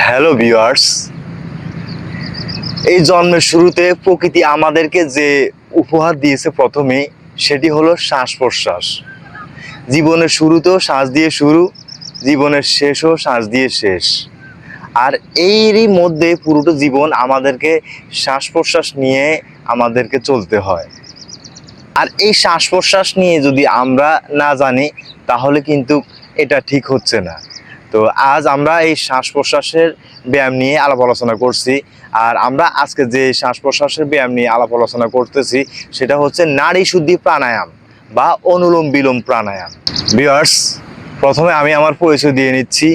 Hello viewers, এই জন্মের শুরুতে প্রকৃতি আমাদেরকে যে উপহার দিয়েছে প্রথমে সেটি হলো শ্বাস প্রশ্বাস। জীবনের শুরুতেও শ্বাস দিয়ে শুরু, জীবনের শেষও শ্বাস দিয়ে শেষ। আর এরই মধ্যে পুরোটা জীবন আমাদেরকে শ্বাস প্রশ্বাস নিয়ে আমাদেরকে চলতে হয়। আর এই শ্বাস প্রশ্বাস নিয়ে যদি আমরা না জানি তাহলে কিন্তু এটা ঠিক হচ্ছে না। তো আজ আমরা এই শ্বাস প্রশ্বাসের ব্যায়াম নিয়ে আলাপ আলোচনা করছি। আর আমরা আজকে যে শ্বাস প্রশ্বাসের ব্যায়াম নিয়ে আলাপ আলোচনা করতেছি সেটা হচ্ছে নাড়ি শুদ্ধি প্রাণায়াম বা অনুলোম বিলোম প্রাণায়াম। ভিউয়ার্স, প্রথমে আমি আমার পরিচয় দিয়ে নিচ্ছি।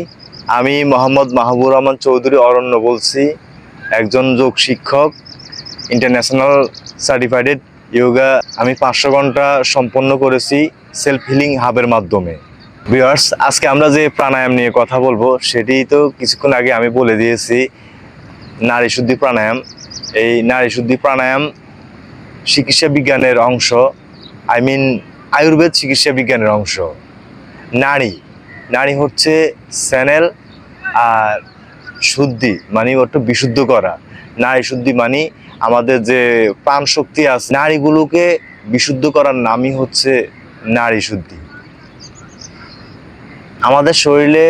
আমি মোহাম্মদ মাহবুবুর রহমান চৌধুরী অরণ্য বলছি, একজন যোগ শিক্ষক, ইন্টারন্যাশনাল সার্টিফাইড যোগা। আমি 500 ঘন্টা সম্পন্ন করেছি সেলফ হিলিং হাবের মাধ্যমে। ভিউয়ার্স, আজকে আমরা যে প্রাণায়াম নিয়ে কথা বলবো সেটি তো কিছুক্ষণ আগে আমি বলে দিয়েছি, নারী শুদ্ধি প্রাণায়াম। এই নারী শুদ্ধি প্রাণায়াম চিকিৎসা বিজ্ঞানের অংশ, আয়ুর্বেদ চিকিৎসা বিজ্ঞানের অংশ। নারী নারী হচ্ছে চ্যানেল, আর শুদ্ধি মানে একটু বিশুদ্ধ করা। নারী শুদ্ধি মানে আমাদের যে প্রাণ শক্তি আছে নারীগুলোকে বিশুদ্ধ করার নামই হচ্ছে নারী শুদ্ধি। আমাদের শরীরে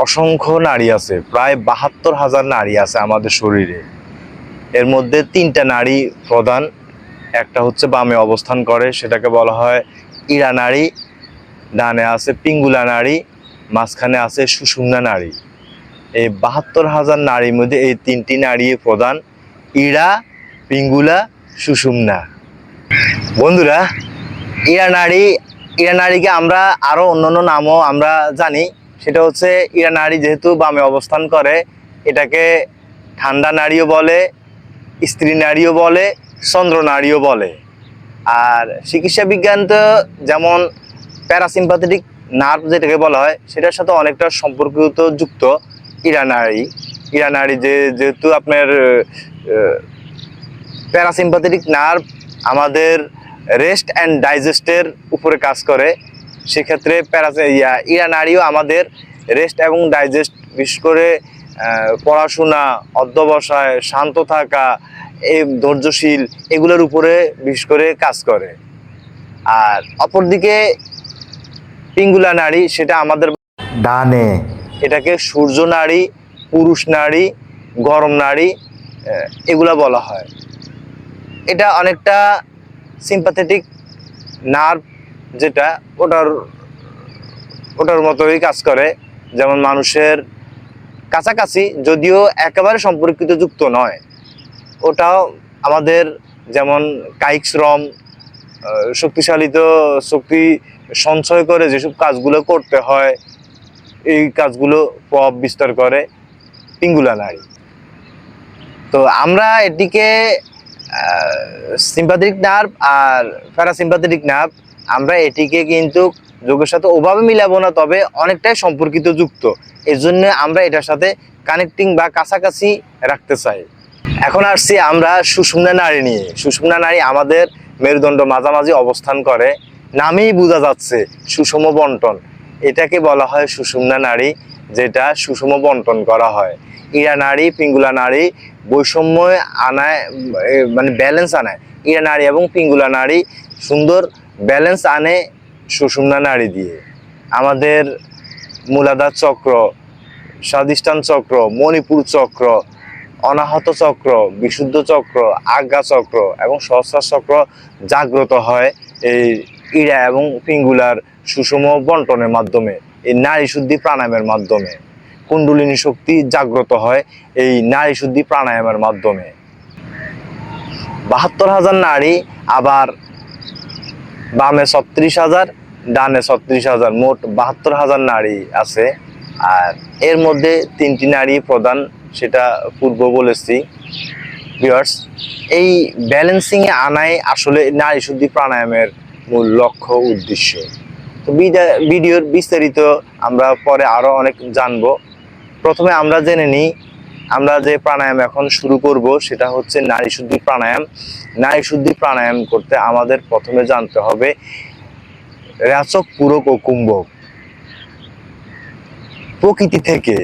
অসংখ্য নারী আছে, প্রায় 72,000 নারী আছে আমাদের শরীরে। এর মধ্যে 3টা নারী প্রধান। একটা হচ্ছে বামে অবস্থান করে, সেটাকে বলা হয় ইড়া নারী। ডানে আছে পিঙ্গুলা নারী, মাঝখানে আছে সুষুম্না নারী। এই 72,000 নারীর মধ্যে এই 3টি নারী প্রধান: ইড়া, পিঙ্গুলা, সুষুম্না। বন্ধুরা, ইড়া নারীকে আমরা আরো অন্যান্য নামও আমরা জানি। সেটা হচ্ছে ইড়া নারী যেহেতু বামে অবস্থান করে, এটাকে ঠান্ডা নারীও বলে, স্ত্রী নারীও বলে, চন্দ্র নারীও বলে। আর চিকিৎসা বিজ্ঞান তো যেমন প্যারাসিম্পাথেটিক নার্ভ যেটাকে বলা হয় সেটার সাথে অনেকটা সম্পর্কিত যুক্ত ইড়া নারী যেহেতু আপনার প্যারাসিম্পাথেটিক নার্ভ আমাদের রেস্ট অ্যান্ড ডাইজেস্টের উপরে কাজ করে, সেক্ষেত্রে ইড়া নারীও আমাদের রেস্ট এবং ডাইজেস্ট, বিশেষ করে পড়াশোনা, অধ্যবসায়, শান্ত থাকা, এই ধৈর্যশীল, এগুলোর উপরে বিশেষ করে কাজ করে। আর অপরদিকে পিঙ্গুলা নারী, সেটা আমাদের ডানে, এটাকে সূর্য নারী, পুরুষ নারী, গরম নারী এগুলা বলা হয়। এটা অনেকটা সিম্পাথেটিক নার্ভ, যেটা ওটার মতোই কাজ করে, যেমন মানুষের কাছাকাছি, যদিও একেবারে সম্পর্কিত যুক্ত নয়। ওটাও আমাদের যেমন কায়িক শ্রম, শক্তিশালিত শক্তি সঞ্চয় করে যেসব কাজগুলো করতে হয়, এই কাজগুলো প্রভাব বিস্তার করে পিঙ্গুলা নারী। তো আমরা এটিকে সিম্পাথেটিক নার্ভ আর প্যারাসিম্পাথেটিক নার্ভ, আমরা এটিকে কিন্তু যোগের সাথে ওভাবে মিলাবো না, তবে অনেকটাই সম্পর্কিত যুক্ত। এই জন্য আমরা এটার সাথে কানেক্টিং বা কাছাকাছি রাখতে চাই। এখন আসছি আমরা সুষুম্না নারী নিয়ে। সুষুম্না নারী আমাদের মেরুদণ্ড মাঝামাঝি অবস্থান করে, নামেই বোঝা যাচ্ছে সুষম বন্টন। এটাকে বলা হয় সুষুম্না নারী, যেটা সুষম বন্টন করা হয়। ইড়া নারী, পিঙ্গুলা নারী বৈষম্য আনায়, মানে ব্যালেন্স আনায় ইড়া নারী, এবং পিঙ্গুলা নারী সুন্দর ব্যালেন্স আনে সুষুম্না নারী দিয়ে। আমাদের মূলাধার চক্র, স্বাধিষ্ঠান চক্র, মণিপুর চক্র, অনাহত চক্র, বিশুদ্ধ চক্র, আজ্ঞা চক্র এবং সহস্রার চক্র জাগ্রত হয় এই ইড়া এবং পিঙ্গুলার সুষম বন্টনের মাধ্যমে, এই নারী শুদ্ধি প্রাণায়ামের মাধ্যমে। কুণ্ডলিনী শক্তি জাগ্রত হয় এই নারী শুদ্ধি প্রাণায়ামের মাধ্যমে। 72,000 নারী, আবার বামে 36,000, ডানে 36,000, মোট 72,000 নারী আছে। আর এর মধ্যে 3টি নারী প্রধান, সেটা পূর্ব বলেছি। ভিউয়ার্স, এই ব্যালেন্সিংয়ে আনাই আসলে নারী শুদ্ধি প্রাণায়ামের মূল লক্ষ্য উদ্দেশ্য। তো ভিডিওর বিস্তারিত আমরা পরে আরও অনেক জানবো। প্রথমে আমরা জেনে নিই, আমরা যে প্রাণায়াম এখন শুরু করব সেটা হচ্ছে নারী শুদ্ধি প্রাণায়াম। নারী শুদ্ধি প্রাণায়াম করতে আমাদের প্রথমে জানতে হবে রেচক, পূরক ও কুম্ভক। প্রকৃতি থেকে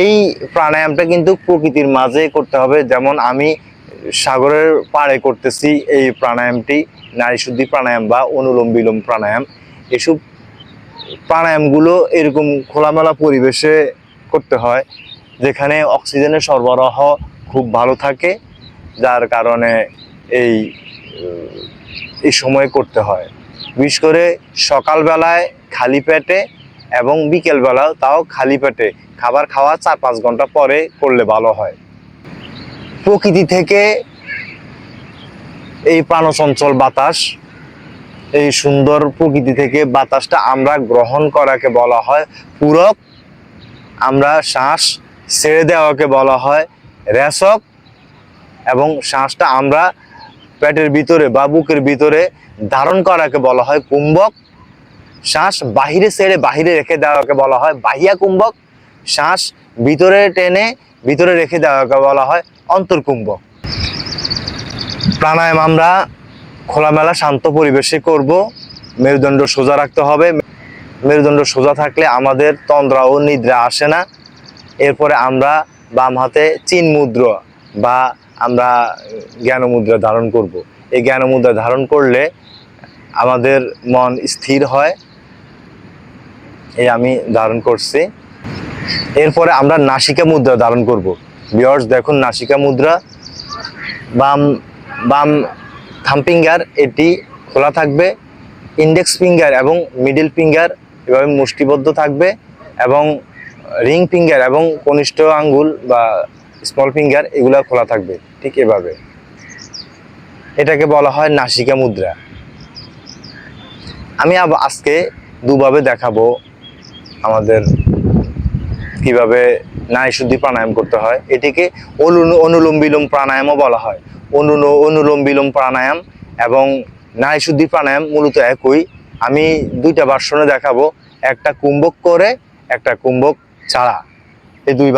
এই প্রাণায়ামটা কিন্তু প্রকৃতির মাঝে করতে হবে। যেমন আমি সাগরের পাড়ে করতেছি এই প্রাণায়ামটি, নারী শুদ্ধি প্রাণায়াম বা অনুলোম বিলোম প্রাণায়াম। এসব প্রাণায়ামগুলো এরকম খোলামেলা পরিবেশে করতে হয়, যেখানে অক্সিজেনের সরবরাহ খুব ভালো থাকে, যার কারণে এই এই সময় করতে হয়। বিশেষ করে সকালবেলায় খালি পেটে এবং বিকেলবেলাও তাও খালি পেটে, খাবার খাওয়া 4-5 ঘন্টা পরে করলে ভালো হয়। প্রকৃতি থেকে এই প্রাণচঞ্চল বাতাস, এই সুন্দর প্রকৃতি থেকে বাতাসটা আমরা গ্রহণ করাকে বলা হয় পূরক। আমরা শ্বাস ছেড়ে দেওয়াকে বলা হয় রেচক। এবং শ্বাসটা আমরা পেটের ভিতরে বা বুকের ভিতরে ধারণ করাকে বলা হয় কুম্ভক। শ্বাস বাহিরে ছেড়ে বাহিরে রেখে দেওয়াকে বলা হয় বাহ্যা কুম্ভক। শ্বাস ভিতরে টেনে ভিতরে রেখে দেওয়াকে বলা হয় অন্তর্কুম্ভক। প্রাণায়াম আমরা খোলামেলা শান্ত পরিবেশে করব। মেরুদণ্ড সোজা রাখতে হবে। মেরুদণ্ড সোজা থাকলে আমাদের তন্দ্রা ও নিদ্রা আসে না। এরপরে আমরা বাম হাতে চিন মুদ্রা বা আমরা জ্ঞান মুদ্রা ধারণ করব। এই জ্ঞান মুদ্রা ধারণ করলে আমাদের মন স্থির হয়। এই আমি ধারণ করছি। এরপরে আমরা নাসিকা মুদ্রা ধারণ করব। ভিউয়ার্স দেখুন, নাসিকা মুদ্রা, বাম বাম থাম্ব ফিঙ্গার এটি খোলা থাকবে, ইন্ডেক্স ফিঙ্গার এবং মিডল ফিঙ্গার এভাবে মুষ্টিবদ্ধ থাকবে, এবং রিং ফিঙ্গার এবং কনিষ্ঠ আঙ্গুল বা স্মল ফিঙ্গার এগুলা খোলা থাকবে, ঠিক এভাবে। এটাকে বলা হয় নাসিকা মুদ্রা। আমি আজকে দুভাবে দেখাবো আমাদের কিভাবে নাড়ী শুদ্ধি প্রাণায়াম করতে হয়। এটিকে অনুলোম বিলোম প্রাণায়ামও বলা হয়। অনুলোম বিলোম প্রাণায়াম এবং নাড়ী শুদ্ধি প্রাণায়াম মূলত একই। আমি দুইটা ভার্সনে দেখাবো, একটা কুম্ভক করে একটা কুম্ভক ছাড়া। এই দুই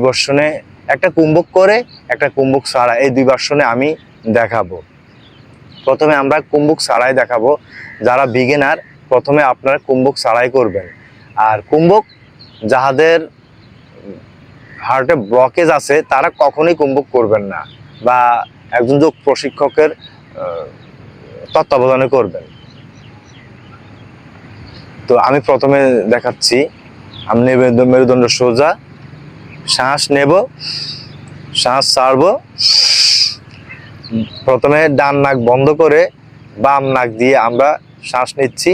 ভার্সনে একটা কুম্ভক করে একটা কুম্ভক ছাড়া, এই দুই ভার্সনে আমি দেখাবো। প্রথমে আমরা কুম্ভক ছাড়াই দেখাবো। যারা বিগিনার প্রথমে আপনারা কুম্ভক ছাড়াই করবেন। আর কুম্ভক যাদের হার্টে ব্লকেজ আছে তারা কখনোই কুম্ভক করবেন না, বা একজন যোগ প্রশিক্ষকের তত্ত্বাবধানে করবেন। তো আমি প্রথমে দেখাচ্ছি। আমি মেরুদণ্ড সোজা, শ্বাস নেব, শ্বাস ছাড়ব। প্রথমে ডান নাক বন্ধ করে বাম নাক দিয়ে আমরা শ্বাস নিচ্ছি,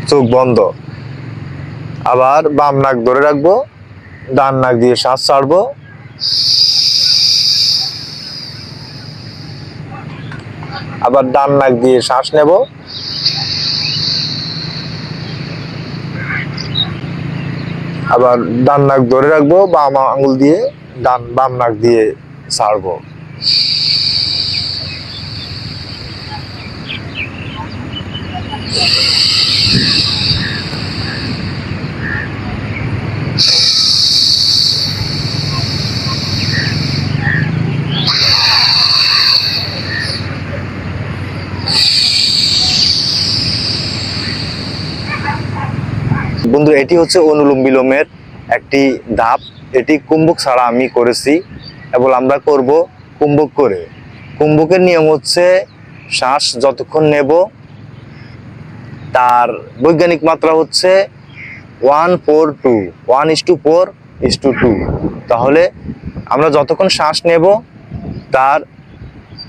চোখ বন্ধ। আবার বাম নাক ধরে রাখবো, ডান নাক দিয়ে শ্বাস ছাড়বো। আবার ডান নাক দিয়ে শ্বাস নেব, আবার ডান নাক ধরে রাখবো, বাম আঙ্গুল দিয়ে বাম নাক দিয়ে ছাড়বো। বন্ধু, এটি হচ্ছে অনুলোম বিলোমের একটি ধাপ। এটি কুম্ভক ছাড়া আমি করেছি, এবং আমরা করব কুম্ভক করে। কুম্ভকের নিয়ম হচ্ছে শ্বাস যতক্ষণ নেব তার বৈজ্ঞানিক মাত্রা হচ্ছে 1:4:2, 1:4:2। তাহলে আমরা যতক্ষণ শ্বাস নেব তার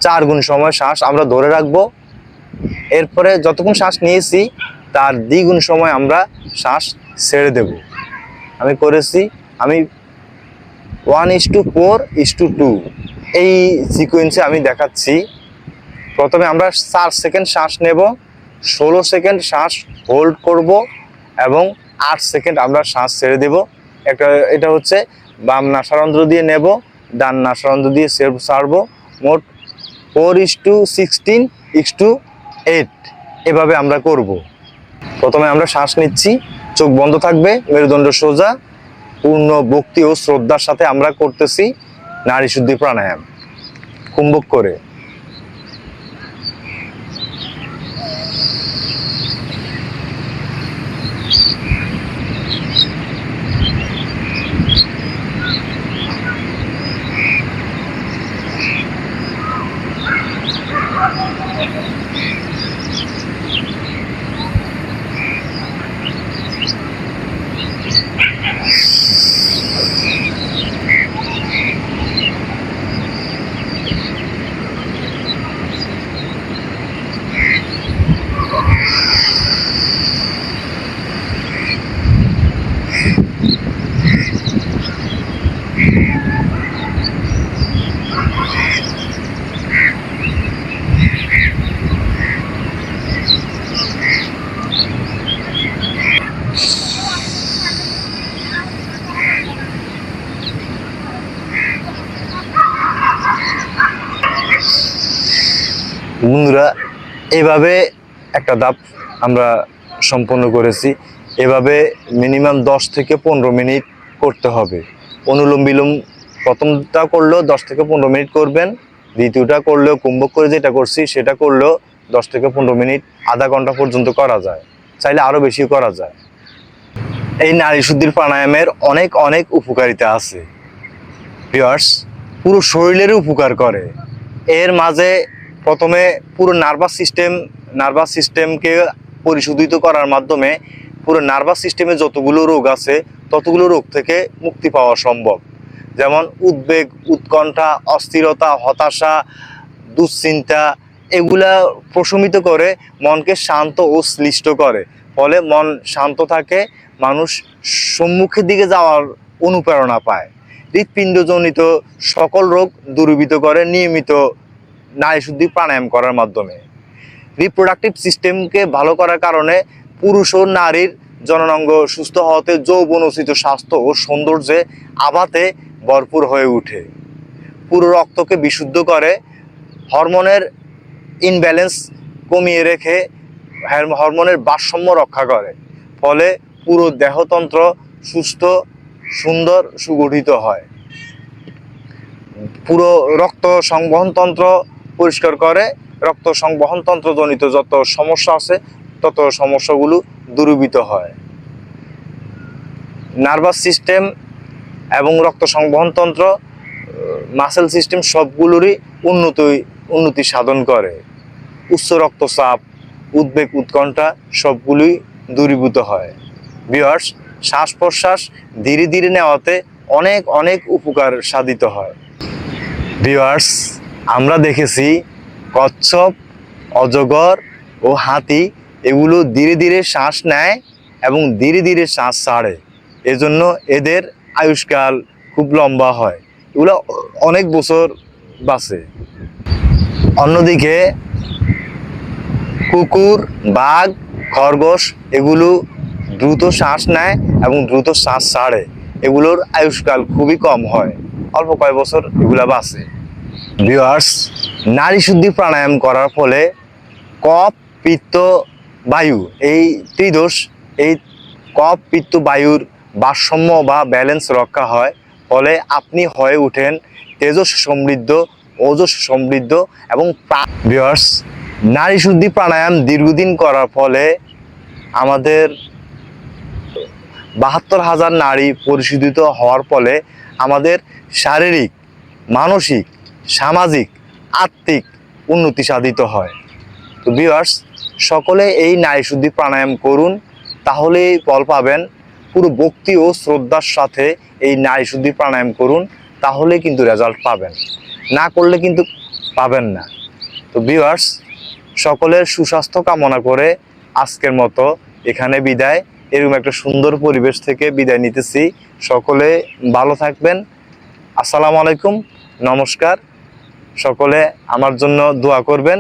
4 গুণ সময় শ্বাস আমরা ধরে রাখবো। এরপরে যতক্ষণ শ্বাস নিয়েছি তার দ্বিগুণ সময় আমরা শ্বাস ছেড়ে দেব। আমি করেছি, আমি 1:4:2 এই সিকোয়েন্সে আমি দেখাচ্ছি। প্রথমে আমরা 4 সেকেন্ড শ্বাস নেব, 16 সেকেন্ড শ্বাস হোল্ড করব, এবং 8 সেকেন্ড আমরা শ্বাস ছেড়ে দেব। এটা হচ্ছে বাম নাসারন্ধ্র দিয়ে নেব, ডান নাসারন্ধ্র দিয়ে ছাড়বো। মোট 4:16:8 এভাবে আমরা করব। প্রথমে আমরা শ্বাস নিচ্ছি, চোখ বন্ধ থাকবে, মেরুদণ্ড সোজা, পূর্ণ ভক্তি ও শ্রদ্ধার সাথে আমরা করতেছি নাড়ী শুদ্ধি প্রাণায়াম কুম্ভক করে। বন্ধুরা, এভাবে একটা ধাপ আমরা সম্পন্ন করেছি। এভাবে মিনিমাম 10 থেকে 15 মিনিট করতে হবে। অনুলোম বিলোম প্রথমটা করলেও 10 থেকে 15 মিনিট করবেন, দ্বিতীয়টা করলেও কুম্ভক করে যেটা করছি সেটা করলেও 10 থেকে 15 মিনিট, আধা ঘন্টা পর্যন্ত করা যায়, চাইলে আরও বেশি করা যায়। এই নারী শুদ্ধির প্রাণায়ামের অনেক অনেক উপকারিতা আছে ভিউয়ার্স, পুরো শরীরের উপকার করে। এর মাঝে প্রথমে পুরো নার্ভাস সিস্টেমকে পরিশোধিত করার মাধ্যমে পুরো নার্ভাস সিস্টেমে যতগুলো রোগ আছে ততগুলো রোগ থেকে মুক্তি পাওয়া সম্ভব। যেমন উদ্বেগ, উৎকণ্ঠা, অস্থিরতা, হতাশা, দুশ্চিন্তা, এগুলা প্রশমিত করে মনকে শান্ত ও শ্লিষ্ট করে। ফলে মন শান্ত থাকে, মানুষ সম্মুখের দিকে যাওয়ার অনুপ্রেরণা পায়। হৃৎপিণ্ডজনিত সকল রোগ দূরীভূত করে নিয়মিত নারী শুদ্ধি প্রাণায়াম করার মাধ্যমে। রিপ্রোডাক্টিভ সিস্টেমকে ভালো করার কারণে পুরুষ ও নারীর জননাঙ্গ সুস্থ হতে, যৌবনোচিত স্বাস্থ্য ও সৌন্দর্যে আবাতে ভরপুর হয়ে ওঠে। পুরো রক্তকে বিশুদ্ধ করে, হরমোনের ইনব্যালেন্স কমিয়ে রেখে হরমোনের ভারসাম্য রক্ষা করে। ফলে পুরো দেহতন্ত্র সুস্থ, সুন্দর, সুগঠিত হয়। পুরো রক্ত সংবহন তন্ত্র পরিষ্কার করে, রক্ত সংবহন তন্ত্রজনিত যত সমস্যা আছে তত সমস্যাগুলো দূরীভূত হয়। নার্ভাস সিস্টেম এবং রক্ত সংবহন তন্ত্র, মাসেল সিস্টেম সবগুলোরই উন্নতি সাধন করে। উচ্চ রক্তচাপ, উদ্বেগ, উৎকণ্ঠা সবগুলোই দূরীভূত হয়। ভিউয়ার্স, শ্বাস প্রশ্বাস ধীরে ধীরে নেওয়াতে অনেক অনেক উপকার সাধিত হয়। ভিউয়ার্স, আমরা দেখেছি কচ্ছপ, অজগর ও হাতি এগুলো ধীরে ধীরে শ্বাস নেয় এবং ধীরে ধীরে শ্বাস ছাড়ে, এজন্য এদের আয়ুষ্কাল খুব লম্বা হয়, এগুলো অনেক বছর বাঁচে। অন্যদিকে কুকুর, বাঘ, খরগোশ এগুলো দ্রুত শ্বাস নেয় এবং দ্রুত শ্বাস ছাড়ে, এগুলোর আয়ুষ্কাল খুবই কম হয়, অল্প কয়েক বছর এগুলা বাঁচে। ভিউয়ার্স, নারী শুদ্ধি প্রাণায়াম করার ফলে কফ, পিত্ত, বায়ু এই ত্রিদোষ, এই কফ, পিত্ত, বায়ুর ভারসাম্য বা ব্যালেন্স রক্ষা হয়। ফলে আপনি হয়ে ওঠেন তেজস সমৃদ্ধ, ওজস সমৃদ্ধ এবং ভিউয়ার্স, নারী শুদ্ধি প্রাণায়াম দীর্ঘদিন করার ফলে আমাদের 72,000 নারী পরিশোধিত হওয়ার ফলে আমাদের শারীরিক, মানসিক, সামাজিক, আত্মিক উন্নতি সাধিত হয়। তো ভিউয়ার্স, সকলে এই নারী শুদ্ধি প্রাণায়াম করুন, তাহলেই ফল পাবেন। পুরো ভক্তি ও শ্রদ্ধার সাথে এই নারী শুদ্ধি প্রাণায়াম করুন, তাহলে কিন্তু রেজাল্ট পাবেন, না করলে কিন্তু পাবেন না। তো ভিউয়ার্স, সকলের সুস্বাস্থ্য কামনা করে আজকের মতো এখানে বিদায়। এরকম একটা সুন্দর পরিবেশ থেকে বিদায় নিতেছি। সকলে ভালো থাকবেন। আসসালামু আলাইকুম, নমস্কার। সকলে আমার জন্য দোয়া করবেন।